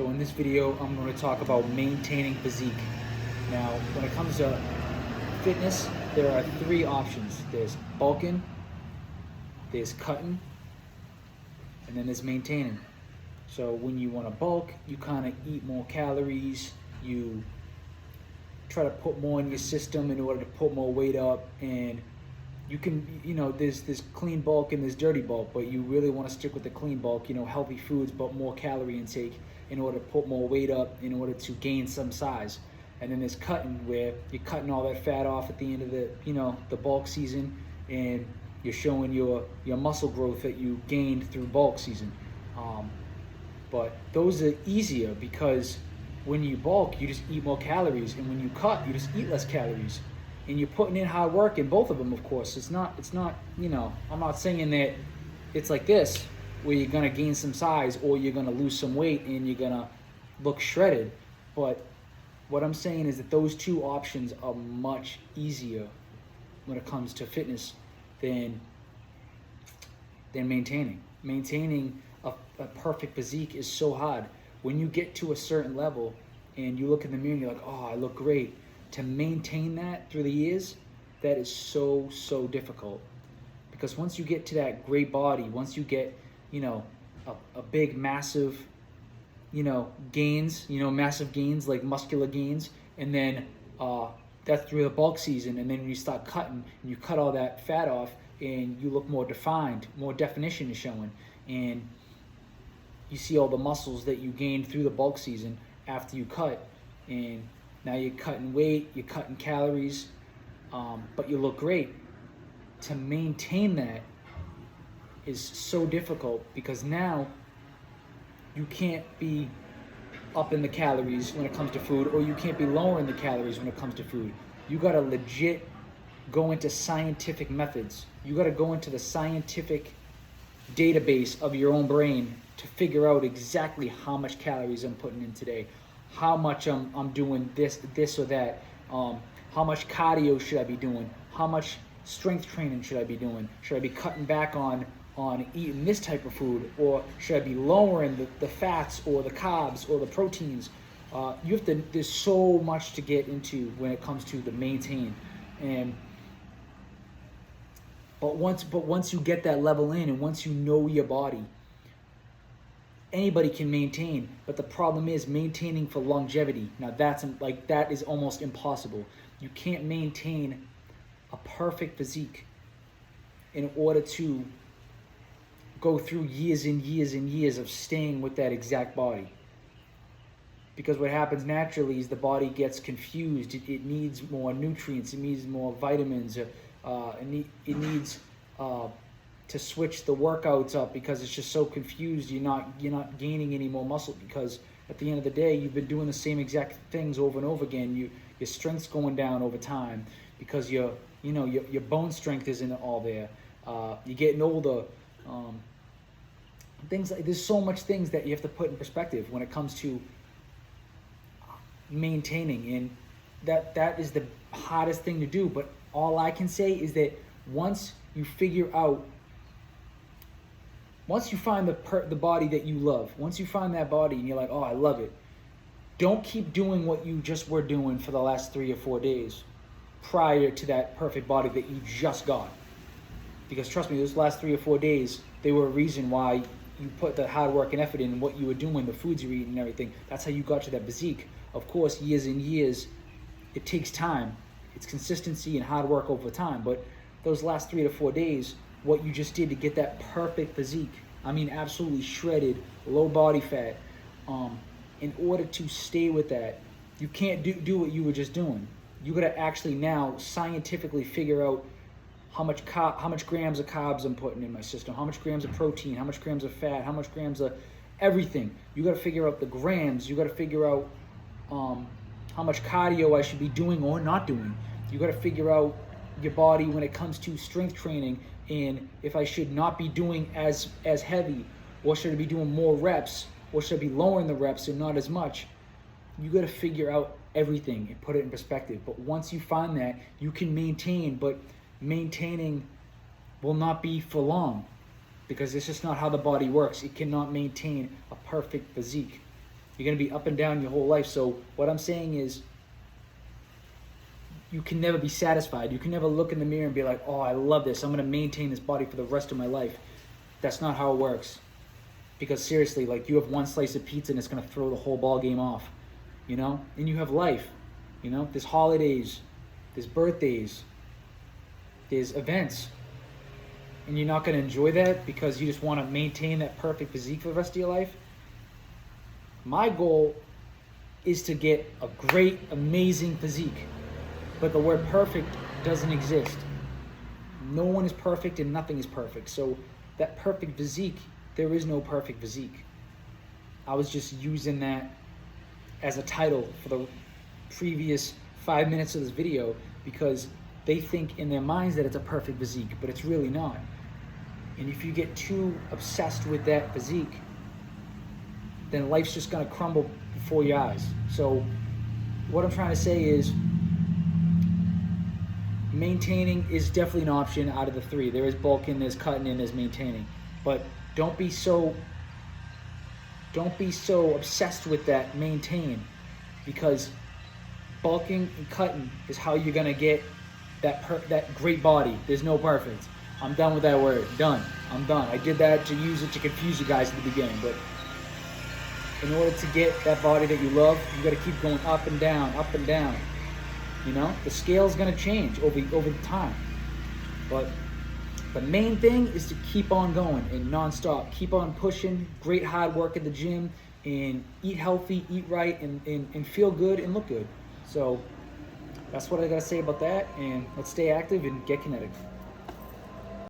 So in this video, I'm going to talk about maintaining physique. Now, when it comes to fitness, there are three options. There's bulking, there's cutting, and then there's maintaining. So when you want to bulk, you kind of eat more calories, you try to put more in your system in order to put more weight up, and you can, there's clean bulk and there's dirty bulk, but you really want to stick with the clean bulk, healthy foods, but more calorie intake in order to put more weight up, in order to gain some size. And then there's cutting, where you're cutting all that fat off at the end of the bulk season, and you're showing your muscle growth that you gained through bulk season. But those are easier because when you bulk, you just eat more calories, and when you cut, you just eat less calories. And you're putting in hard work in both of them, of course. It's not, I'm not saying that it's like this, where you're gonna gain some size or you're gonna lose some weight and you're gonna look shredded. But what I'm saying is that those two options are much easier when it comes to fitness than maintaining. Maintaining a perfect physique is so hard. When you get to a certain level and you look in the mirror and you're like, oh, I look great. To maintain that through the years, that is so difficult. Because once you get to that great body, once you get, a big, massive, gains, massive gains, like muscular gains, and then that's through the bulk season, and then when you start cutting, and you cut all that fat off, and you look more defined, more definition is showing, and you see all the muscles that you gained through the bulk season after you cut, and now you're cutting weight, you're cutting calories, but you look great. To maintain that is so difficult, because now you can't be up in the calories when it comes to food, or you can't be lowering the calories when it comes to food. You gotta legit go into scientific methods. You gotta go into the scientific database of your own brain to figure out exactly how much calories I'm putting in today, how much I'm doing this or that, how much cardio should I be doing, how much strength training should I be doing, should I be cutting back on eating this type of food, or should I be lowering the fats or the carbs or the proteins. There's so much to get into when it comes to the maintain. But once you get that level in, and once you know your body, anybody can maintain. But the problem is maintaining for longevity. Now that is almost impossible. You can't maintain a perfect physique in order to go through years and years and years of staying with that exact body. Because what happens naturally is the body gets confused. It needs more nutrients. It needs more vitamins. It needs to switch the workouts up, because it's just so confused. You're not gaining any more muscle, because at the end of the day, you've been doing the same exact things over and over again. Your strength's going down over time, because your bone strength isn't all there. You're getting older. Things like, there's so much things that you have to put in perspective when it comes to maintaining, and that is the hardest thing to do. But all I can say is that once you find the body that you love, once you find that body and you're like, oh, I love it, don't keep doing what you just were doing for the last 3 or 4 days prior to that perfect body that you just got. Because trust me, those last 3 or 4 days, they were a reason why you put the hard work and effort in what you were doing, the foods you're eating and everything. That's how you got to that physique. Of course, years and years, it takes time. It's consistency and hard work over time. But those last 3 to 4 days, what you just did to get that perfect physique, I mean absolutely shredded, low body fat, in order to stay with that, you can't do what you were just doing. You gotta actually now scientifically figure out how much grams of carbs I'm putting in my system, how much grams of protein, how much grams of fat, how much grams of everything. You got to figure out the grams. You got to figure out how much cardio I should be doing or not doing. You got to figure out your body when it comes to strength training, and if I should not be doing as heavy, or should I be doing more reps, or should I be lowering the reps and not as much. You got to figure out everything and put it in perspective. But once you find that, you can maintain, but maintaining will not be for long, because it's just not how the body works. It cannot maintain a perfect physique. You're going to be up and down your whole life. So what I'm saying is, you can never be satisfied. You can never look in the mirror and be like, oh, I love this. I'm going to maintain this body for the rest of my life. That's not how it works. Because seriously, like, you have one slice of pizza and it's going to throw the whole ball game off, you know? And you have life, you know? There's holidays, there's birthdays, there's events. And you're not going to enjoy that because you just want to maintain that perfect physique for the rest of your life. My goal is to get a great, amazing physique. But the word perfect doesn't exist. No one is perfect and nothing is perfect. So that perfect physique, there is no perfect physique. I was just using that as a title for the previous 5 minutes of this video because they think in their minds that it's a perfect physique, but it's really not. And if you get too obsessed with that physique, then life's just gonna crumble before your eyes. So what I'm trying to say is, maintaining is definitely an option out of the three. There is bulking, there's cutting, and there's maintaining. But don't be so obsessed with that maintain, because bulking and cutting is how you're gonna get that great body. There's no perfect. I'm done with that word. Done. I'm done. I did that to use it to confuse you guys at the beginning, but in order to get that body that you love, you got to keep going up and down, up and down. You know, the scale's gonna change over time, but the main thing is to keep on going and non-stop. Keep on pushing, great hard work at the gym, and eat healthy, eat right, and feel good and look good. So that's what I gotta say about that, and let's stay active and get kinetic.